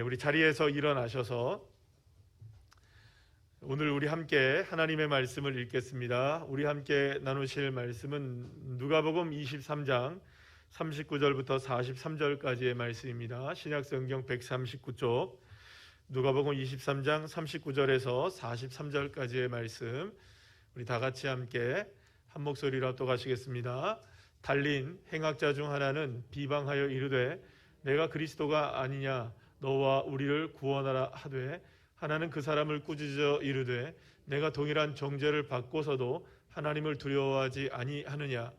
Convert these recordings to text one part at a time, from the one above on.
우리 자리에서 일어나셔서 오늘 우리 함께 하나님의 말씀을 읽겠습니다. 우리 함께 나누실 말씀은 누가복음 23장 39절부터 43절까지의 말씀입니다. 신약성경 139쪽 누가복음 23장 39절에서 43절까지의 말씀, 우리 다 같이 함께 한 목소리로 합독하시겠습니다. 달린 행악자 중 하나는 비방하여 이르되 내가 그리스도가 아니냐 너와 우리를 구원하라 하되, 하나는 그 사람을 꾸짖어 이르되 내가 동일한 정죄를 받고서도 하나님을 두려워하지 아니하느냐.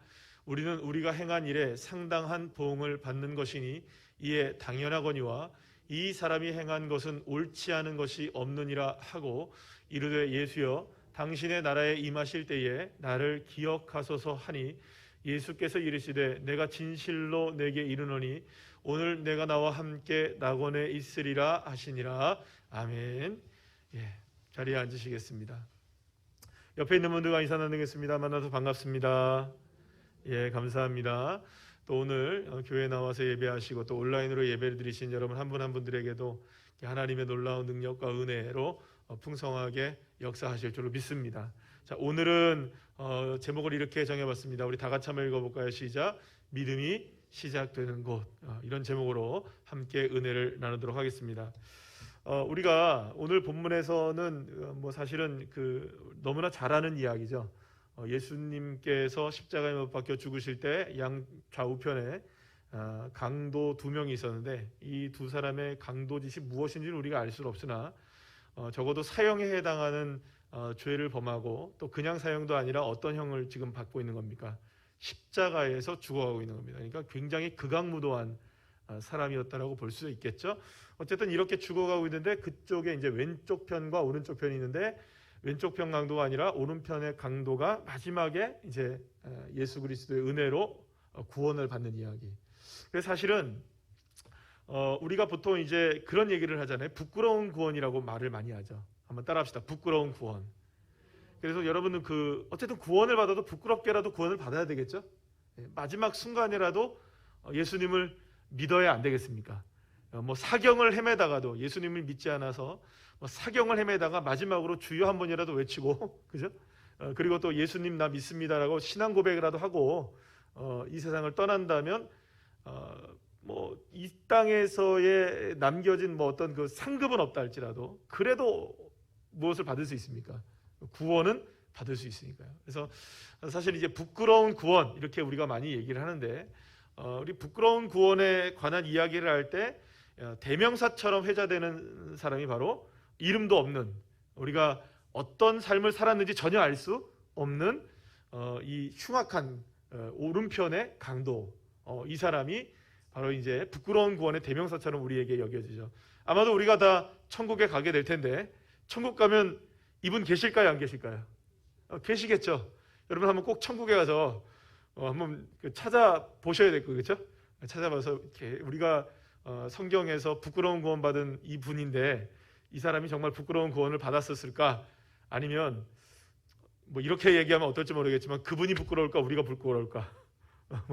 우리는 우리가 행한 일에 상당한 보응을 받는 것이니 이에 당연하거니와 이 사람이 행한 것은 옳지 않은 것이 없느니라 하고 이르되 예수여 당신의 나라에 임하실 때에 나를 기억하소서 하니, 예수께서 이르시되 내가 진실로 내게 이르노니 오늘 내가 나와 함께 낙원에 있으리라 하시니라. 아멘. 자리에 앉으시겠습니다. 옆에 있는 분들과 인사 나누겠습니다. 만나서 반갑습니다. 감사합니다. 또 오늘 교회에 나와서 예배하시고 또 온라인으로 예배를 드리신 여러분 한 분 한 분들에게도 하나님의 놀라운 능력과 은혜로 풍성하게 역사하실 줄로 믿습니다. 자, 오늘은 제목을 이렇게 정해봤습니다. 우리 다 같이 한번 읽어볼까요? 시작. 믿음이 시작되는 곳. 이런 제목으로 함께 은혜를 나누도록 하겠습니다. 우리가 오늘 본문에서는 사실은 너무나 잘 아는 이야기죠. 예수님께서 십자가에 못 박혀 죽으실 때 양 좌우편에 강도 두 명이 있었는데, 이 두 사람의 강도짓이 무엇인지는 우리가 알 수는 없으나 적어도 사형에 해당하는 죄를 범하고, 또 그냥 사형도 아니라 어떤 형을 지금 받고 있는 겁니까? 십자가에서 죽어가고 있는 겁니다. 그러니까 굉장히 극악무도한 사람이었다라고 볼 수 있겠죠. 어쨌든 이렇게 죽어가고 있는데 그쪽에 이제 왼쪽 편과 오른쪽 편이 있는데, 왼쪽 편 강도가 아니라 오른편의 강도가 마지막에 이제 예수 그리스도의 은혜로 구원을 받는 이야기. 그래서 사실은 우리가 보통 이제 그런 얘기를 하잖아요. 부끄러운 구원이라고 말을 많이 하죠. 한번 따라합시다. 부끄러운 구원. 그래서 여러분은 어쨌든 구원을 받아도 부끄럽게라도 구원을 받아야 되겠죠. 마지막 순간이라도 예수님을 믿어야 안 되겠습니까? 사경을 헤매다가도, 예수님을 믿지 않아서 사경을 헤매다가 마지막으로 주여 한 번이라도 외치고 그죠? 그리고 또 예수님 나 믿습니다라고 신앙 고백이라도 하고 이 세상을 떠난다면 이 땅에서의 남겨진 어떤 그 상급은 없다 할지라도 그래도 무엇을 받을 수 있습니까? 구원은 받을 수 있으니까요. 그래서 사실 이제 부끄러운 구원 이렇게 우리가 많이 얘기를 하는데, 우리 부끄러운 구원에 관한 이야기를 할 때 대명사처럼 회자되는 사람이 바로 이름도 없는, 우리가 어떤 삶을 살았는지 전혀 알 수 없는 이 흉악한 오른편의 강도, 이 사람이 바로 이제 부끄러운 구원의 대명사처럼 우리에게 여겨지죠. 아마도 우리가 다 천국에 가게 될 텐데, 천국 가면 이분 계실까요, 안 계실까요? 계시겠죠. 여러분 한번 꼭 천국에 가서 한번 찾아보셔야 될 거예요. 그렇죠? 찾아봐서 이렇게 우리가 성경에서 부끄러운 구원 받은 이 분인데 이 사람이 정말 부끄러운 구원을 받았었을까? 아니면 이렇게 얘기하면 어떨지 모르겠지만 그분이 부끄러울까? 우리가 부끄러울까?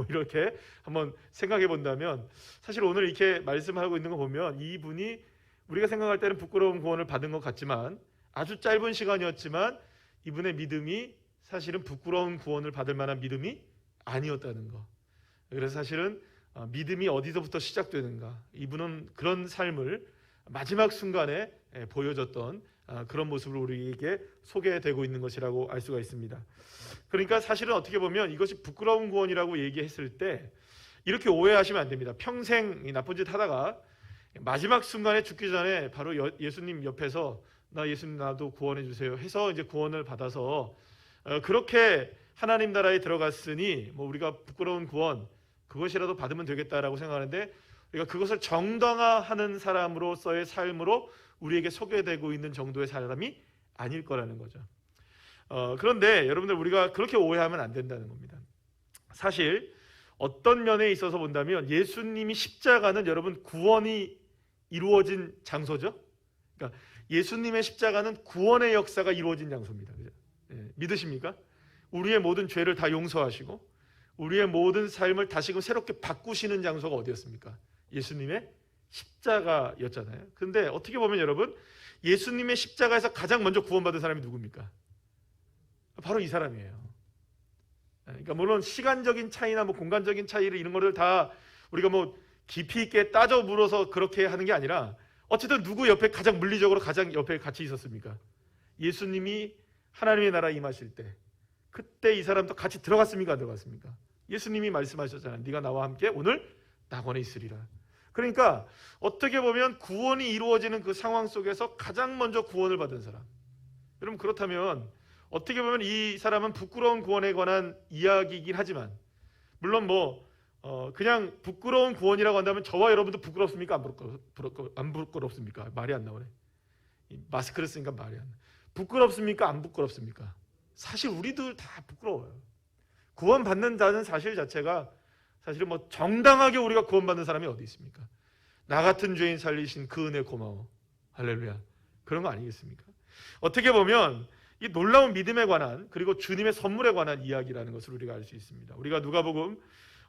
이렇게 한번 생각해 본다면, 사실 오늘 이렇게 말씀하고 있는 거 보면 이분이 우리가 생각할 때는 부끄러운 구원을 받은 것 같지만, 아주 짧은 시간이었지만 이분의 믿음이 사실은 부끄러운 구원을 받을 만한 믿음이 아니었다는 거. 그래서 사실은 믿음이 어디서부터 시작되는가, 이분은 그런 삶을 마지막 순간에 보여줬던 그런 모습을 우리에게 소개되고 있는 것이라고 알 수가 있습니다. 그러니까 사실은 어떻게 보면 이것이 부끄러운 구원이라고 얘기했을 때 이렇게 오해하시면 안 됩니다. 평생 나쁜 짓 하다가 마지막 순간에 죽기 전에 바로 예수님 옆에서 나 예수님 나도 구원해 주세요 해서 이제 구원을 받아서 그렇게 하나님 나라에 들어갔으니 우리가 부끄러운 구원 그것이라도 받으면 되겠다라고 생각하는데, 우리가 그것을 정당화하는 사람으로서의 삶으로 우리에게 소개되고 있는 정도의 사람이 아닐 거라는 거죠. 그런데 여러분들, 우리가 그렇게 오해하면 안 된다는 겁니다. 사실 어떤 면에 있어서 본다면 예수님이 십자가는 여러분 구원이 이루어진 장소죠. 그러니까 예수님의 십자가는 구원의 역사가 이루어진 장소입니다. 그죠? 믿으십니까? 우리의 모든 죄를 다 용서하시고 우리의 모든 삶을 다시금 새롭게 바꾸시는 장소가 어디였습니까? 예수님의 십자가였잖아요. 근데 어떻게 보면 여러분, 예수님의 십자가에서 가장 먼저 구원받은 사람이 누굽니까? 바로 이 사람이에요. 그러니까 물론 시간적인 차이나 뭐 공간적인 차이를 이런 거를 다 우리가 뭐 깊이 있게 따져 물어서 그렇게 하는 게 아니라 어쨌든 누구 옆에 가장 물리적으로 가장 옆에 같이 있었습니까? 예수님이 하나님의 나라에 임하실 때 그때 이 사람도 같이 들어갔습니까? 안 들어갔습니까? 예수님이 말씀하셨잖아요. 네가 나와 함께 오늘 낙원에 있으리라. 그러니까 어떻게 보면 구원이 이루어지는 그 상황 속에서 가장 먼저 구원을 받은 사람. 여러분, 그렇다면 어떻게 보면 이 사람은 부끄러운 구원에 관한 이야기이긴 하지만, 물론 그냥 부끄러운 구원이라고 한다면 저와 여러분도 부끄럽습니까? 안 부끄럽습니까? 말이 안 나오네. 마스크를 쓰니까 말이 안 나오네. 부끄럽습니까? 안 부끄럽습니까? 사실 우리도 다 부끄러워요. 구원받는 자는 사실 자체가 사실은 정당하게 우리가 구원받는 사람이 어디 있습니까? 나 같은 죄인 살리신 그 은혜 고마워. 할렐루야. 그런 거 아니겠습니까? 어떻게 보면 이 놀라운 믿음에 관한, 그리고 주님의 선물에 관한 이야기라는 것을 우리가 알 수 있습니다. 우리가 누가복음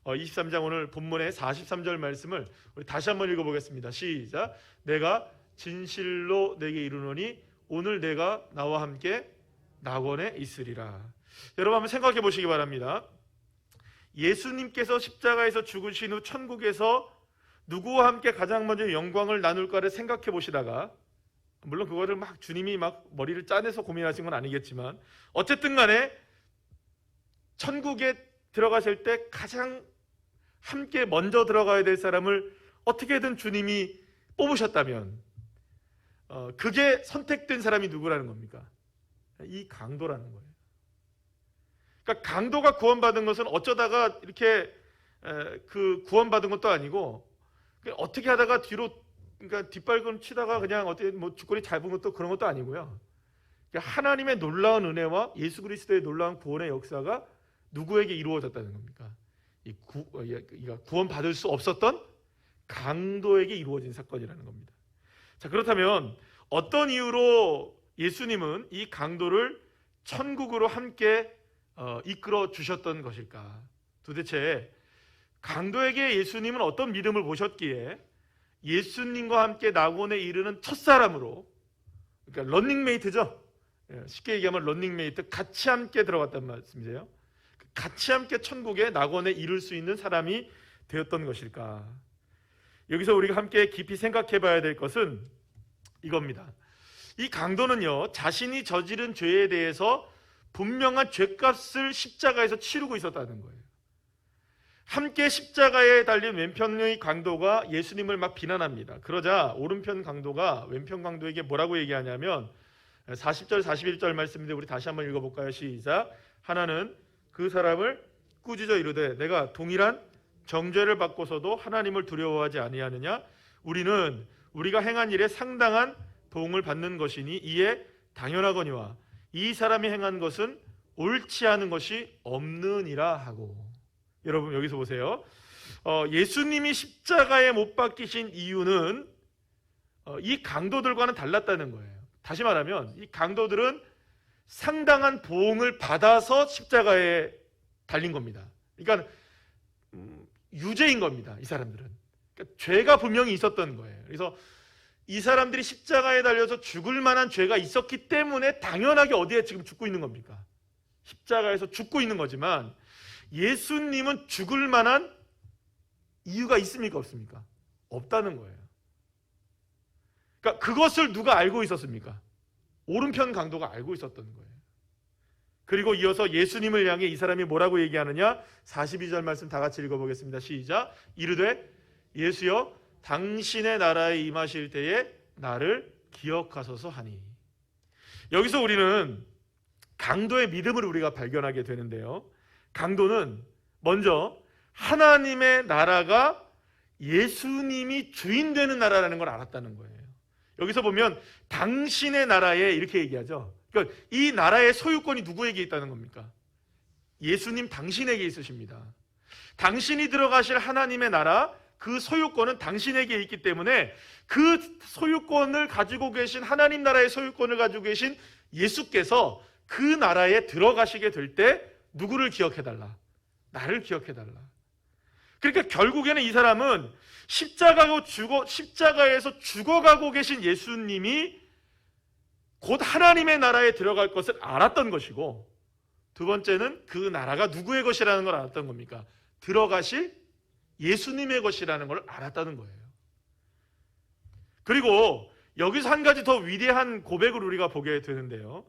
23장 오늘 본문의 43절 말씀을 우리 다시 한번 읽어보겠습니다. 시작. 내가 진실로 내게 이르노니 오늘 내가 나와 함께 낙원에 있으리라. 여러분 한번 생각해 보시기 바랍니다. 예수님께서 십자가에서 죽으신 후 천국에서 누구와 함께 가장 먼저 영광을 나눌까를 생각해 보시다가, 물론 그거를 주님이 머리를 짜내서 고민하신 건 아니겠지만, 어쨌든 간에 천국에 들어가실 때 가장 함께 먼저 들어가야 될 사람을 어떻게든 주님이 뽑으셨다면 그게 선택된 사람이 누구라는 겁니까? 이 강도라는 거예요. 그러니까 강도가 구원받은 것은 어쩌다가 이렇게 구원받은 것도 아니고, 어떻게 하다가 뒤로, 그러니까 뒷발걸음 치다가 그냥 어떻게 주거리 잡은 것도 그런 것도 아니고요. 그러니까 하나님의 놀라운 은혜와 예수 그리스도의 놀라운 구원의 역사가 누구에게 이루어졌다는 겁니까? 구원받을 수 없었던 강도에게 이루어진 사건이라는 겁니다. 자, 그렇다면 어떤 이유로 예수님은 이 강도를 천국으로 함께 이끌어 주셨던 것일까? 도대체 강도에게 예수님은 어떤 믿음을 보셨기에 예수님과 함께 낙원에 이르는 첫사람으로, 그러니까 런닝메이트죠. 쉽게 얘기하면 런닝메이트, 같이 함께 들어갔단 말씀이세요. 같이 함께 천국의 낙원에 이를 수 있는 사람이 되었던 것일까? 여기서 우리가 함께 깊이 생각해 봐야 될 것은 이겁니다. 이 강도는요, 자신이 저지른 죄에 대해서 분명한 죄값을 십자가에서 치르고 있었다는 거예요. 함께 십자가에 달린 왼편의 강도가 예수님을 비난합니다. 그러자 오른편 강도가 왼편 강도에게 뭐라고 얘기하냐면 40절 41절 말씀인데 우리 다시 한번 읽어볼까요? 시작. 하나는 그 사람을 꾸짖어 이르되 내가 동일한 정죄를 받고서도 하나님을 두려워하지 아니하느냐? 우리는 우리가 행한 일에 상당한 보응을 받는 것이니 이에 당연하거니와 이 사람이 행한 것은 옳지 않은 것이 없느니라 하고. 여러분 여기서 보세요. 예수님이 십자가에 못 박히신 이유는 이 강도들과는 달랐다는 거예요. 다시 말하면 이 강도들은 상당한 보응을 받아서 십자가에 달린 겁니다. 그러니까 유죄인 겁니다. 이 사람들은. 그러니까 죄가 분명히 있었던 거예요. 그래서 이 사람들이 십자가에 달려서 죽을 만한 죄가 있었기 때문에 당연하게 어디에 지금 죽고 있는 겁니까? 십자가에서 죽고 있는 거지만 예수님은 죽을 만한 이유가 있습니까? 없습니까? 없다는 거예요. 그러니까 그것을 누가 알고 있었습니까? 오른편 강도가 알고 있었던 거예요. 그리고 이어서 예수님을 향해 이 사람이 뭐라고 얘기하느냐? 42절 말씀 다 같이 읽어보겠습니다. 시작. 이르되 예수여 당신의 나라에 임하실 때에 나를 기억하소서 하니. 여기서 우리는 강도의 믿음을 우리가 발견하게 되는데요. 강도는 먼저 하나님의 나라가 예수님이 주인 되는 나라라는 걸 알았다는 거예요. 여기서 보면 당신의 나라에 이렇게 얘기하죠. 그러니까 이 나라의 소유권이 누구에게 있다는 겁니까? 예수님 당신에게 있으십니다. 당신이 들어가실 하나님의 나라, 그 소유권은 당신에게 있기 때문에 그 소유권을 가지고 계신, 하나님 나라의 소유권을 가지고 계신 예수께서 그 나라에 들어가시게 될 때 누구를 기억해달라? 나를 기억해달라. 그러니까 결국에는 이 사람은 십자가에서 죽어가고 계신 예수님이 곧 하나님의 나라에 들어갈 것을 알았던 것이고, 두 번째는 그 나라가 누구의 것이라는 걸 알았던 겁니까? 들어가실 예수님의 것이라는 걸 알았다는 거예요. 그리고 여기서 한 가지 더 위대한 고백을 우리가 보게 되는데요,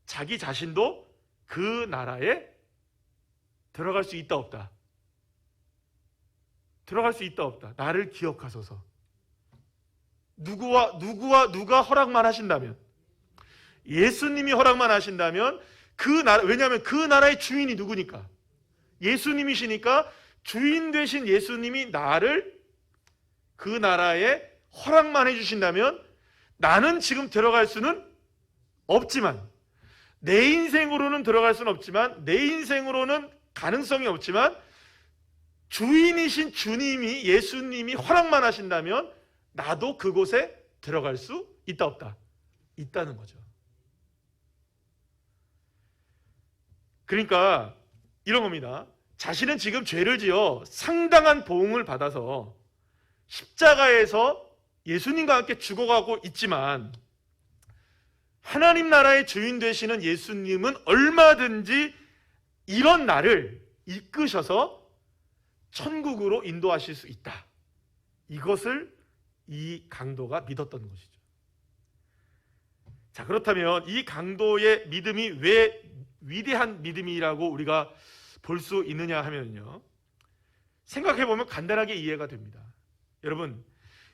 자기 자신도 그 나라에 들어갈 수 있다 없다. 들어갈 수 있다 없다. 나를 기억하소서. 누가 허락만 하신다면, 예수님이 허락만 하신다면 왜냐하면 그 나라의 주인이 누구니까? 예수님이시니까 주인 되신 예수님이 나를 그 나라에 허락만 해주신다면 나는 지금 들어갈 수는 없지만, 내 인생으로는 들어갈 수는 없지만, 내 인생으로는 가능성이 없지만, 주인이신 주님이, 예수님이 허락만 하신다면 나도 그곳에 들어갈 수 있다 없다? 있다는 거죠. 그러니까 이런 겁니다. 자신은 지금 죄를 지어 상당한 보응을 받아서 십자가에서 예수님과 함께 죽어가고 있지만, 하나님 나라의 주인 되시는 예수님은 얼마든지 이런 나를 이끄셔서 천국으로 인도하실 수 있다. 이것을 이 강도가 믿었던 것이죠. 자, 그렇다면 이 강도의 믿음이 왜 위대한 믿음이라고 우리가 볼 수 있느냐 하면요, 생각해보면 간단하게 이해가 됩니다. 여러분,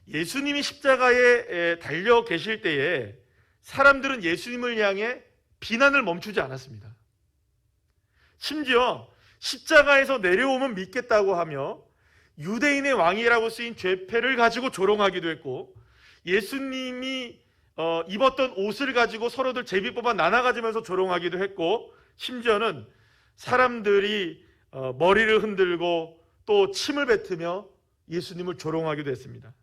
예수님이 십자가에 달려 계실 때에 사람들은 예수님을 향해 비난을 멈추지 않았습니다. 심지어 십자가에서 내려오면 믿겠다고 하며 유대인의 왕이라고 쓰인 죄패를 가지고 조롱하기도 했고, 예수님이 입었던 옷을 가지고 서로들 제비 뽑아 나눠 가지면서 조롱하기도 했고, 심지어는 사람들이 머리를 흔들고 또 침을 뱉으며 예수님을 조롱하기도 했습니다.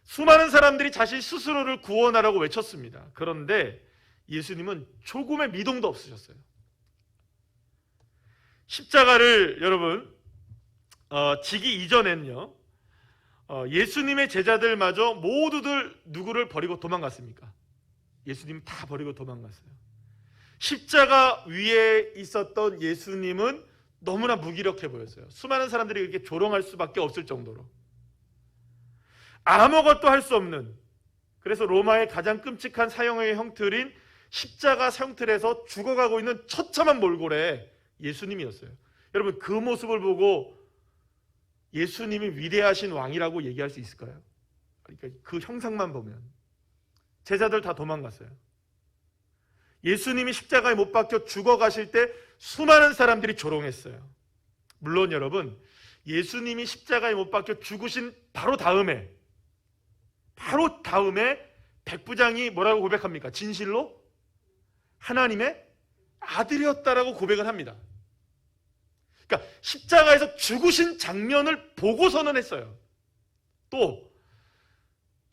수많은 사람들이 자신 스스로를 구원하라고 외쳤습니다. 그런데 예수님은 조금의 미동도 없으셨어요. 십자가를 여러분 지기 이전엔요, 예수님의 제자들마저 모두들 누구를 버리고 도망갔습니까? 예수님 다 버리고 도망갔어요. 십자가 위에 있었던 예수님은 너무나 무기력해 보였어요. 수많은 사람들이 이렇게 조롱할 수밖에 없을 정도로 아무것도 할 수 없는, 그래서 로마의 가장 끔찍한 사형의 형틀인 십자가 형틀에서 죽어가고 있는 처참한 몰골의 예수님이었어요. 여러분, 그 모습을 보고 예수님이 위대하신 왕이라고 얘기할 수 있을까요? 그러니까 그 형상만 보면. 제자들 다 도망갔어요. 예수님이 십자가에 못 박혀 죽어가실 때 수많은 사람들이 조롱했어요. 물론 여러분, 예수님이 십자가에 못 박혀 죽으신 바로 다음에 백부장이 뭐라고 고백합니까? 진실로 하나님의 아들이었다라고 고백을 합니다. 그러니까 십자가에서 죽으신 장면을 보고 선언했어요. 또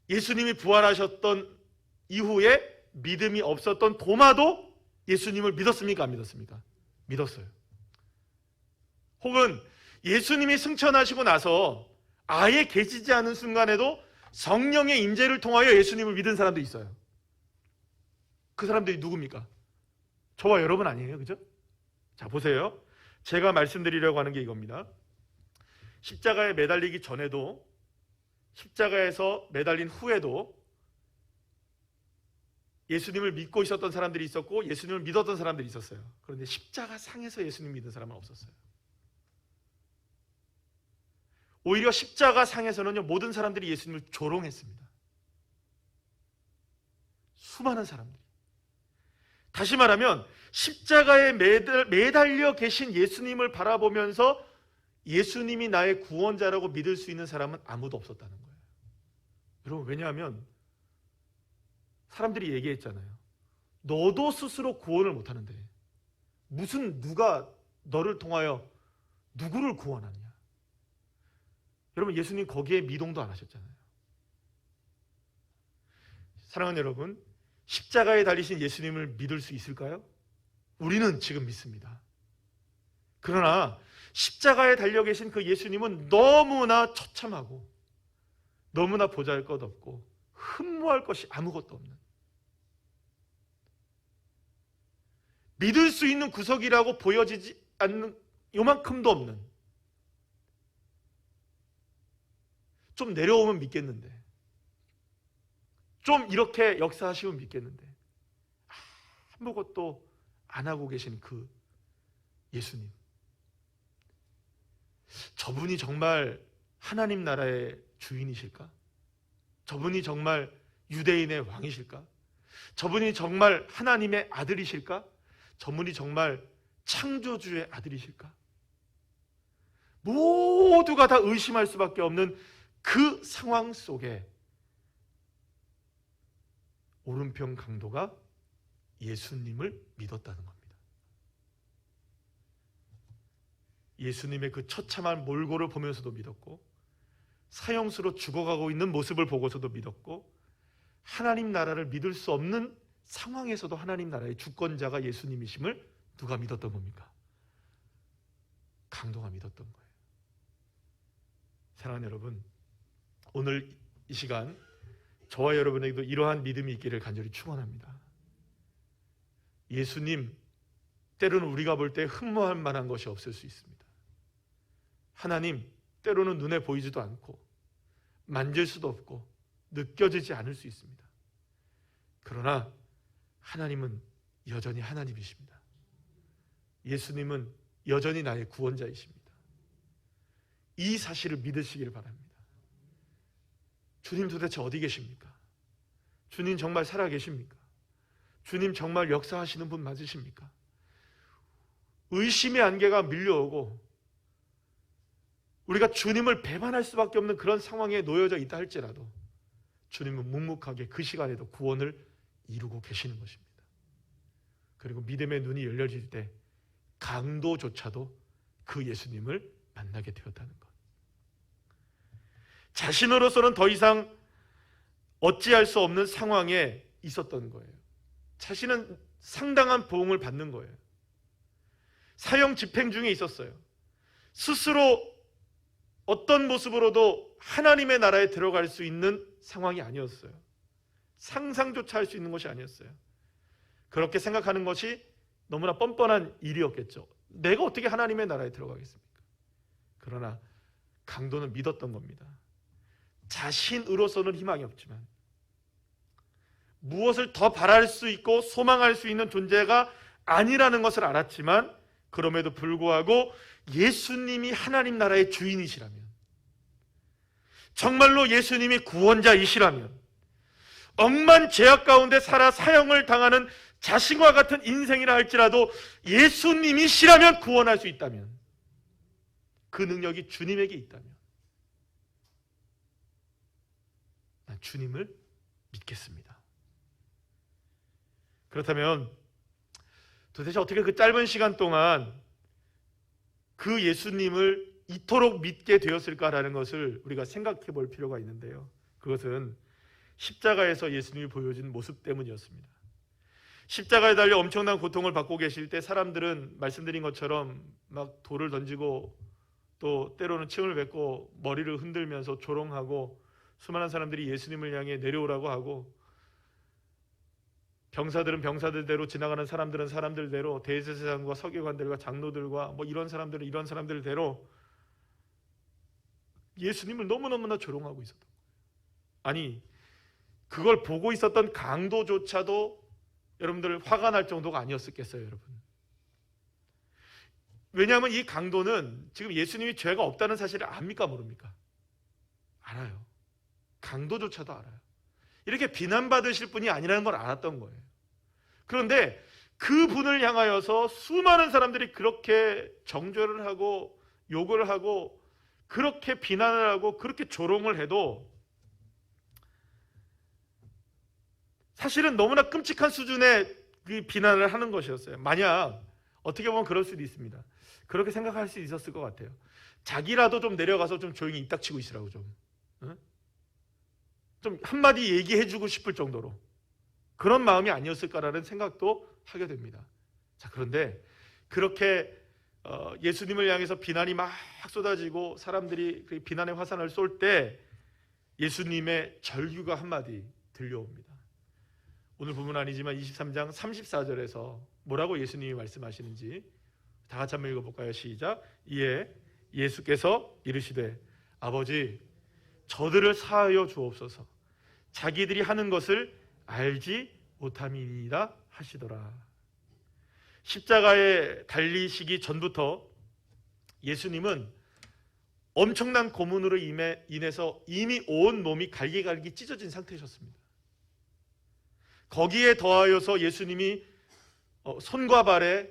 예수님이 부활하셨던 이후에 믿음이 없었던 도마도 예수님을 믿었습니까? 안 믿었습니까? 믿었어요. 혹은 예수님이 승천하시고 나서 아예 계시지 않은 순간에도 성령의 임재를 통하여 예수님을 믿은 사람도 있어요. 그 사람들이 누굽니까? 저와 여러분 아니에요, 그죠? 자, 보세요. 제가 말씀드리려고 하는 게 이겁니다. 십자가에 매달리기 전에도, 십자가에서 매달린 후에도 예수님을 믿고 있었던 사람들이 있었고 예수님을 믿었던 사람들이 있었어요. 그런데 십자가 상에서 예수님 믿은 사람은 없었어요. 오히려 십자가 상에서는요, 모든 사람들이 예수님을 조롱했습니다. 수많은 사람들이. 다시 말하면 십자가에 매달려 계신 예수님을 바라보면서 예수님이 나의 구원자라고 믿을 수 있는 사람은 아무도 없었다는 거예요. 여러분, 왜냐하면 사람들이 얘기했잖아요. 너도 스스로 구원을 못하는데 무슨 누가 너를 통하여 누구를 구원하느냐. 여러분, 예수님 거기에 미동도 안 하셨잖아요. 사랑하는 여러분, 십자가에 달리신 예수님을 믿을 수 있을까요? 우리는 지금 믿습니다. 그러나 십자가에 달려 계신 그 예수님은 너무나 처참하고 너무나 보잘것없고 흠모할 것이 아무것도 없는, 믿을 수 있는 구석이라고 보여지지 않는 요만큼도 없는, 좀 내려오면 믿겠는데, 좀 이렇게 역사하시면 믿겠는데 아무것도 안 하고 계신 그 예수님, 저분이 정말 하나님 나라의 주인이실까? 저분이 정말 유대인의 왕이실까? 저분이 정말 하나님의 아들이실까? 저분이 정말 창조주의 아들이실까? 모두가 다 의심할 수밖에 없는 그 상황 속에 오른편 강도가 예수님을 믿었다는 겁니다. 예수님의 그 처참한 몰골을 보면서도 믿었고, 사형수로 죽어가고 있는 모습을 보고서도 믿었고, 하나님 나라를 믿을 수 없는 상황에서도 하나님 나라의 주권자가 예수님이심을 누가 믿었던 겁니까? 강도가 믿었던 거예요. 사랑하는 여러분, 오늘 이 시간 저와 여러분에게도 이러한 믿음이 있기를 간절히 축원합니다. 예수님, 때로는 우리가 볼 때 흠모할 만한 것이 없을 수 있습니다. 하나님, 때로는 눈에 보이지도 않고 만질 수도 없고 느껴지지 않을 수 있습니다. 그러나 하나님은 여전히 하나님이십니다. 예수님은 여전히 나의 구원자이십니다. 이 사실을 믿으시길 바랍니다. 주님 도대체 어디 계십니까? 주님 정말 살아 계십니까? 주님 정말 역사하시는 분 맞으십니까? 의심의 안개가 밀려오고 우리가 주님을 배반할 수밖에 없는 그런 상황에 놓여져 있다 할지라도 주님은 묵묵하게 그 시간에도 구원을 이루고 계시는 것입니다. 그리고 믿음의 눈이 열려질 때 강도조차도 그 예수님을 만나게 되었다는 것. 자신으로서는 더 이상 어찌할 수 없는 상황에 있었던 거예요. 자신은 상당한 보응을 받는 거예요. 사형 집행 중에 있었어요. 스스로 어떤 모습으로도 하나님의 나라에 들어갈 수 있는 상황이 아니었어요. 상상조차 할 수 있는 것이 아니었어요. 그렇게 생각하는 것이 너무나 뻔뻔한 일이었겠죠. 내가 어떻게 하나님의 나라에 들어가겠습니까? 그러나 강도는 믿었던 겁니다. 자신으로서는 희망이 없지만 무엇을 더 바랄 수 있고 소망할 수 있는 존재가 아니라는 것을 알았지만 그럼에도 불구하고 예수님이 하나님 나라의 주인이시라면, 정말로 예수님이 구원자이시라면, 억만 죄악 가운데 살아 사형을 당하는 자신과 같은 인생이라 할지라도 예수님이시라면 구원할 수 있다면, 그 능력이 주님에게 있다면 난 주님을 믿겠습니다. 그렇다면 도대체 어떻게 그 짧은 시간 동안 그 예수님을 이토록 믿게 되었을까라는 것을 우리가 생각해 볼 필요가 있는데요. 그것은 십자가에서 예수님이 보여준 모습 때문이었습니다. 십자가에 달려 엄청난 고통을 받고 계실 때 사람들은 말씀드린 것처럼 막 돌을 던지고 또 때로는 침을 뱉고 머리를 흔들면서 조롱하고 수많은 사람들이 예수님을 향해 내려오라고 하고, 병사들은 병사들대로, 지나가는 사람들은 사람들대로, 대제사장과 서기관들과 장로들과 뭐 이런 사람들은 이런 사람들대로 예수님을 너무너무나 조롱하고 있었던 거예요. 아니, 그걸 보고 있었던 강도조차도 여러분들 화가 날 정도가 아니었겠어요, 여러분? 왜냐하면 이 강도는 지금 예수님이 죄가 없다는 사실을 압니까, 모릅니까? 알아요. 강도조차도 알아요. 이렇게 비난받으실 분이 아니라는 걸 알았던 거예요. 그런데 그 분을 향하여서 수많은 사람들이 그렇게 정죄를 하고 욕을 하고 그렇게 비난을 하고 그렇게 조롱을 해도 사실은 너무나 끔찍한 수준의 그 비난을 하는 것이었어요. 만약 어떻게 보면 그럴 수도 있습니다. 그렇게 생각할 수 있었을 것 같아요. 자기라도 좀 내려가서 좀 조용히 입 닥치고 있으라고 좀 한마디 얘기해주고 싶을 정도로 그런 마음이 아니었을까라는 생각도 하게 됩니다. 자, 그런데 그렇게 예수님을 향해서 비난이 막 쏟아지고 사람들이 그 비난의 화산을 쏠 때 예수님의 절규가 한마디 들려옵니다. 오늘 본문 아니지만 23장 34절에서 뭐라고 예수님이 말씀하시는지 다 같이 한번 읽어볼까요? 시작. 이에 예수께서 이르시되 아버지 저들을 사하여 주옵소서 자기들이 하는 것을 알지 못함이니이다 하시더라. 십자가에 달리시기 전부터 예수님은 엄청난 고문으로 인해서 이미 온 몸이 갈기갈기 찢어진 상태이셨습니다. 거기에 더하여서 예수님이 손과 발에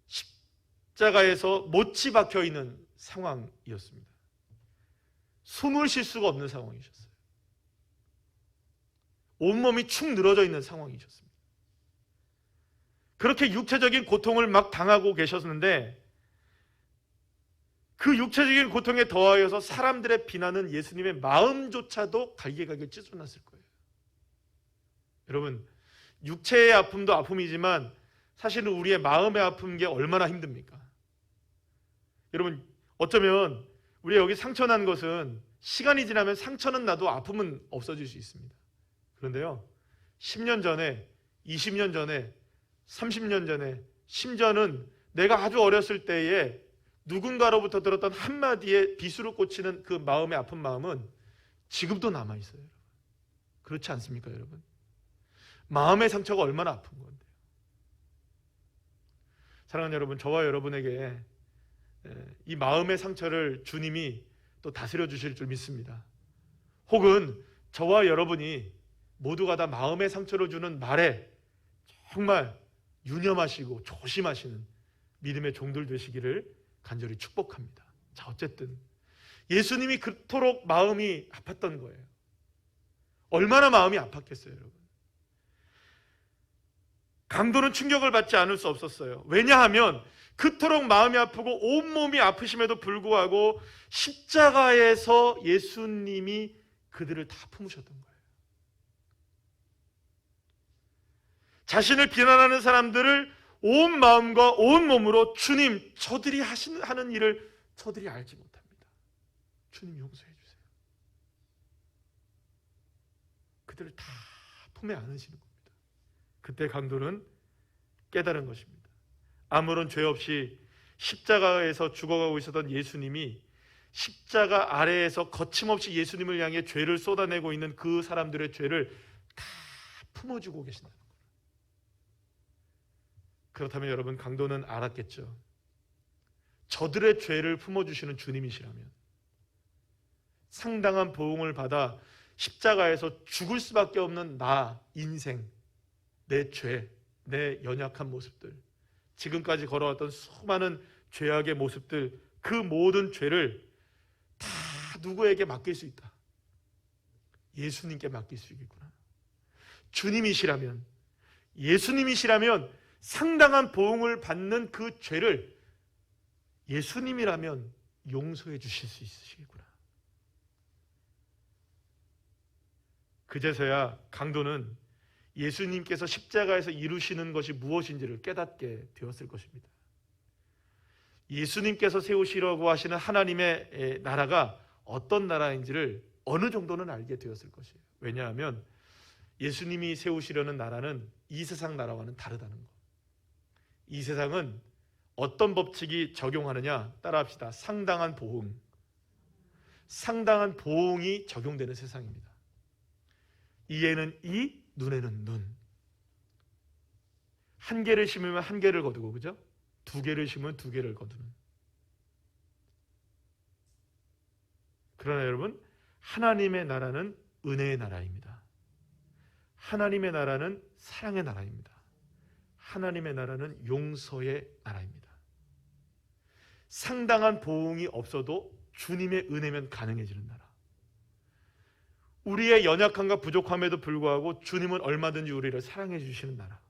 십자가에서 못이 박혀 있는 상황이었습니다. 숨을 쉴 수가 없는 상황이셨어요. 온몸이 축 늘어져 있는 상황이셨습니다. 그렇게 육체적인 고통을 막 당하고 계셨는데 그 육체적인 고통에 더하여서 사람들의 비난은 예수님의 마음조차도 갈기갈기 찢어놨을 거예요. 여러분, 육체의 아픔도 아픔이지만 사실은 우리의 마음의 아픈 게 얼마나 힘듭니까? 여러분, 어쩌면 우리가 여기 상처 난 것은 시간이 지나면 상처는 나도 아픔은 없어질 수 있습니다. 그런데요, 10년 전에, 20년 전에, 30년 전에, 심지어는 내가 아주 어렸을 때에 누군가로부터 들었던 한마디에 비수로 꽂히는 그 마음의 아픈 마음은 지금도 남아있어요. 그렇지 않습니까, 여러분? 마음의 상처가 얼마나 아픈 건데요. 사랑하는 여러분, 저와 여러분에게 이 마음의 상처를 주님이 또 다스려 주실 줄 믿습니다. 혹은 저와 여러분이 모두가 다 마음의 상처를 주는 말에 정말 유념하시고 조심하시는 믿음의 종들 되시기를 간절히 축복합니다. 자, 어쨌든 예수님이 그토록 마음이 아팠던 거예요. 얼마나 마음이 아팠겠어요, 여러분. 강도는 충격을 받지 않을 수 없었어요. 왜냐하면 그토록 마음이 아프고 온몸이 아프심에도 불구하고 십자가에서 예수님이 그들을 다 품으셨던 거예요. 자신을 비난하는 사람들을 온 마음과 온 몸으로 주님, 저들이 하는 일을 저들이 알지 못합니다. 주님 용서해 주세요. 그들을 다 품에 안으시는 겁니다. 그때 강도는 깨달은 것입니다. 아무런 죄 없이 십자가에서 죽어가고 있었던 예수님이 십자가 아래에서 거침없이 예수님을 향해 죄를 쏟아내고 있는 그 사람들의 죄를 다 품어주고 계신다는 거예요. 그렇다면 여러분, 강도는 알았겠죠. 저들의 죄를 품어주시는 주님이시라면 상당한 보응을 받아 십자가에서 죽을 수밖에 없는 나, 인생, 내 죄, 내 연약한 모습들, 지금까지 걸어왔던 수많은 죄악의 모습들, 그 모든 죄를 다 누구에게 맡길 수 있다? 예수님께 맡길 수 있겠구나. 주님이시라면, 예수님이시라면 상당한 보응을 받는 그 죄를 예수님이라면 용서해 주실 수 있으시겠구나. 그제서야 강도는 예수님께서 십자가에서 이루시는 것이 무엇인지를 깨닫게 되었을 것입니다. 예수님께서 세우시려고 하시는 하나님의 나라가 어떤 나라인지를 어느 정도는 알게 되었을 것이에요. 왜냐하면 예수님이 세우시려는 나라는 이 세상 나라와는 다르다는 것. 이 세상은 어떤 법칙이 적용하느냐? 따라합시다. 상당한 보응. 상당한 보응이 적용되는 세상입니다. 이에는 이, 눈에는 눈. 한 개를 심으면 한 개를 거두고, 그죠? 두 개를 심으면 두 개를 거두는. 그러나 여러분, 하나님의 나라는 은혜의 나라입니다. 하나님의 나라는 사랑의 나라입니다. 하나님의 나라는 용서의 나라입니다. 상당한 보응이 없어도 주님의 은혜면 가능해지는 나라. 우리의 연약함과 부족함에도 불구하고 주님은 얼마든지 우리를 사랑해 주시는 나라.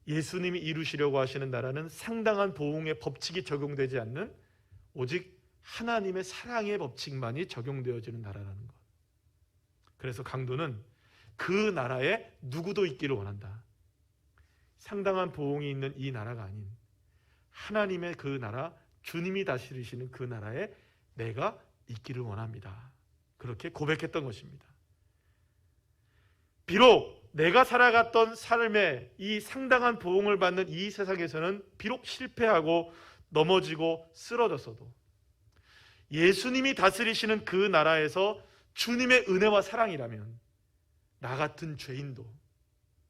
예수님이 이루시려고 하시는 나라는 상당한 보응의 법칙이 적용되지 않는 오직 하나님의 사랑의 법칙만이 적용되어지는 나라라는 것. 그래서 강도는 그 나라에 누구도 있기를 원한다. 상당한 보응이 있는 이 나라가 아닌 하나님의 그 나라, 주님이 다스리시는 그 나라에 내가 있기를 원합니다. 그렇게 고백했던 것입니다. 비록 내가 살아갔던 삶에 이 상당한 보응을 받는 이 세상에서는 비록 실패하고 넘어지고 쓰러졌어도 예수님이 다스리시는 그 나라에서 주님의 은혜와 사랑이라면 나 같은 죄인도,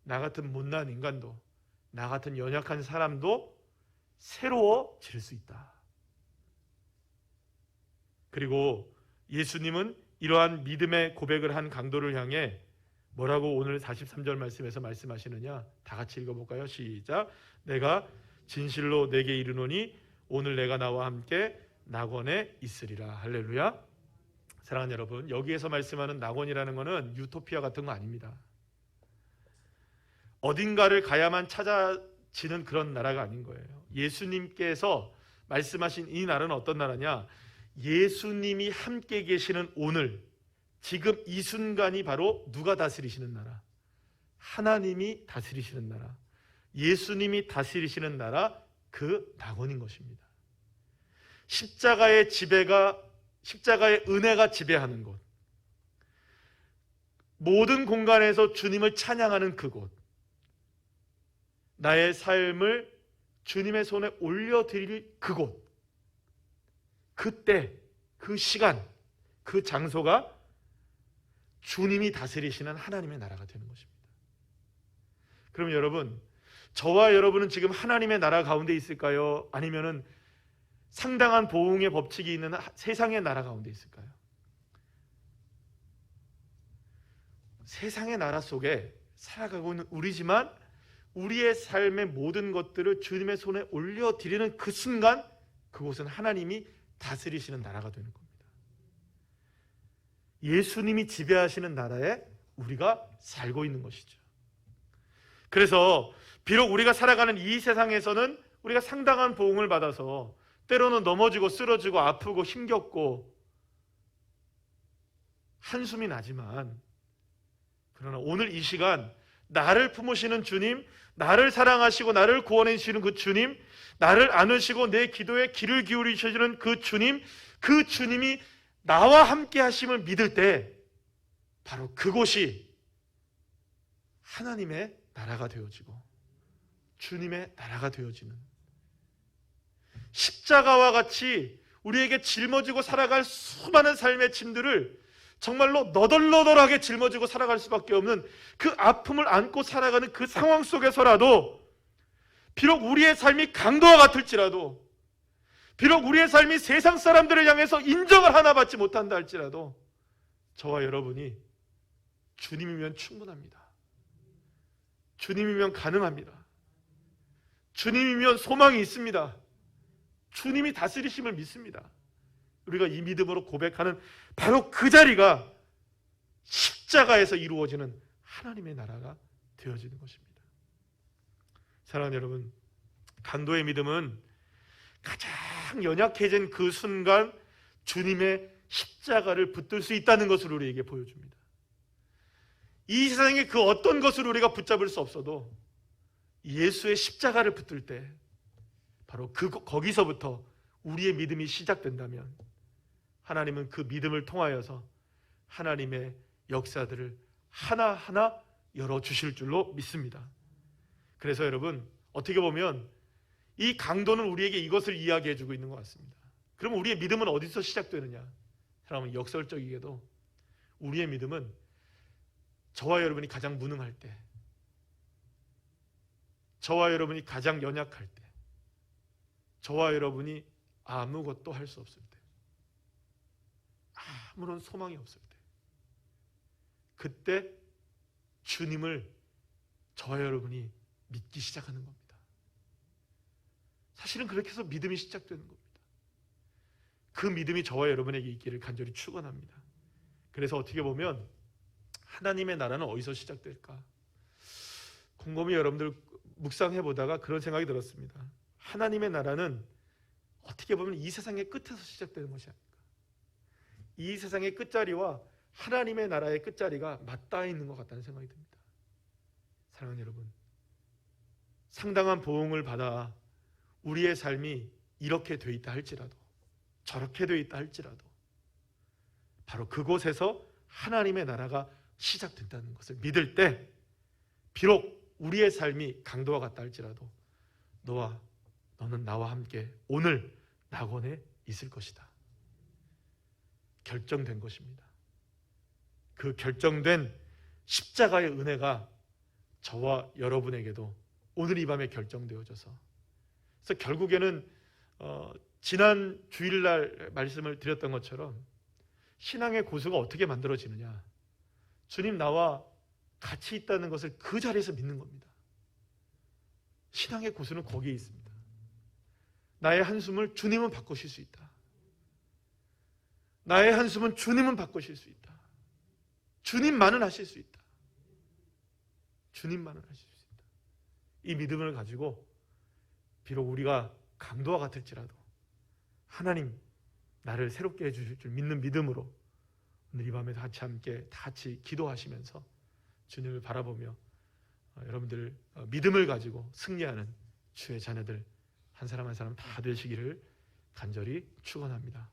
나 같은 못난 인간도, 나 같은 연약한 사람도 새로워질 수 있다. 그리고 예수님은 이러한 믿음의 고백을 한 강도를 향해 뭐라고 오늘 43절 말씀에서 말씀하시느냐? 다 같이 읽어볼까요? 시작. 내가 진실로 내게 이르노니 오늘 내가 나와 함께 낙원에 있으리라. 할렐루야. 사랑하는 여러분, 여기에서 말씀하는 낙원이라는 것은 유토피아 같은 거 아닙니다. 어딘가를 가야만 찾아지는 그런 나라가 아닌 거예요. 예수님께서 말씀하신 이 나라는 어떤 나라냐? 예수님이 함께 계시는 오늘, 지금 이 순간이 바로 누가 다스리시는 나라? 하나님이 다스리시는 나라, 예수님이 다스리시는 나라, 그 낙원인 것입니다. 십자가의 은혜가 지배하는 곳, 모든 공간에서 주님을 찬양하는 그곳, 나의 삶을 주님의 손에 올려드릴 그곳, 그때, 그 시간, 그 장소가 주님이 다스리시는 하나님의 나라가 되는 것입니다. 그럼 여러분, 저와 여러분은 지금 하나님의 나라 가운데 있을까요? 아니면은 상당한 보응의 법칙이 있는 세상의 나라 가운데 있을까요? 세상의 나라 속에 살아가고 있는 우리지만 우리의 삶의 모든 것들을 주님의 손에 올려드리는 그 순간, 그곳은 하나님이 다스리시는 나라가 되는 겁니다. 예수님이 지배하시는 나라에 우리가 살고 있는 것이죠. 그래서 비록 우리가 살아가는 이 세상에서는 우리가 상당한 보응을 받아서 때로는 넘어지고 쓰러지고 아프고 힘겹고 한숨이 나지만, 그러나 오늘 이 시간 나를 품으시는 주님, 나를 사랑하시고 나를 구원해 주시는 그 주님, 나를 안으시고 내 기도에 귀를 기울이시는 그 주님, 그 주님이 나와 함께 하심을 믿을 때 바로 그곳이 하나님의 나라가 되어지고 주님의 나라가 되어지는, 십자가와 같이 우리에게 짊어지고 살아갈 수많은 삶의 짐들을 정말로 너덜너덜하게 짊어지고 살아갈 수밖에 없는 그 아픔을 안고 살아가는 그 상황 속에서라도, 비록 우리의 삶이 강도와 같을지라도, 비록 우리의 삶이 세상 사람들을 향해서 인정을 하나 받지 못한다 할지라도 저와 여러분이 주님이면 충분합니다. 주님이면 가능합니다. 주님이면 소망이 있습니다. 주님이 다스리심을 믿습니다. 우리가 이 믿음으로 고백하는 바로 그 자리가 십자가에서 이루어지는 하나님의 나라가 되어지는 것입니다. 사랑하는 여러분, 강도의 믿음은 가장 연약해진 그 순간 주님의 십자가를 붙들 수 있다는 것을 우리에게 보여줍니다. 이 세상의 그 어떤 것을 우리가 붙잡을 수 없어도 예수의 십자가를 붙들 때 바로 거기서부터 우리의 믿음이 시작된다면 하나님은 그 믿음을 통하여서 하나님의 역사들을 하나하나 열어주실 줄로 믿습니다. 그래서 여러분, 어떻게 보면 이 강도는 우리에게 이것을 이야기해주고 있는 것 같습니다. 그럼 우리의 믿음은 어디서 시작되느냐? 사람은 역설적이게도 우리의 믿음은 저와 여러분이 가장 무능할 때, 저와 여러분이 가장 연약할 때, 저와 여러분이 아무것도 할 수 없을 때, 아무런 소망이 없을 때, 그때 주님을 저와 여러분이 믿기 시작하는 겁니다. 사실은 그렇게 해서 믿음이 시작되는 겁니다. 그 믿음이 저와 여러분에게 있기를 간절히 축원합니다. 그래서 어떻게 보면 하나님의 나라는 어디서 시작될까? 곰곰이 여러분들 묵상해 보다가 그런 생각이 들었습니다. 하나님의 나라는 어떻게 보면 이 세상의 끝에서 시작되는 것이 아닐까? 이 세상의 끝자리와 하나님의 나라의 끝자리가 맞닿아 있는 것 같다는 생각이 듭니다. 사랑하는 여러분, 상당한 보응을 받아 우리의 삶이 이렇게 돼 있다 할지라도, 저렇게 돼 있다 할지라도 바로 그곳에서 하나님의 나라가 시작된다는 것을 믿을 때, 비록 우리의 삶이 강도와 같다 할지라도 너는 나와 함께 오늘 낙원에 있을 것이다. 결정된 것입니다. 그 결정된 십자가의 은혜가 저와 여러분에게도 오늘 이 밤에 결정되어져서, 그래서 결국에는 지난 주일날 말씀을 드렸던 것처럼 신앙의 고수가 어떻게 만들어지느냐, 주님 나와 같이 있다는 것을 그 자리에서 믿는 겁니다. 신앙의 고수는 거기에 있습니다. 나의 한숨을 주님은 바꾸실 수 있다. 나의 한숨은 주님은 바꾸실 수 있다. 주님만은 하실 수 있다. 주님만은 하실 수 있다. 이 믿음을 가지고 비록 우리가 강도와 같을지라도 하나님 나를 새롭게 해주실 줄 믿는 믿음으로 오늘 이 밤에 다 같이 기도하시면서 주님을 바라보며 여러분들 믿음을 가지고 승리하는 주의 자녀들 한 사람 한 사람 다 되시기를 간절히 축원합니다.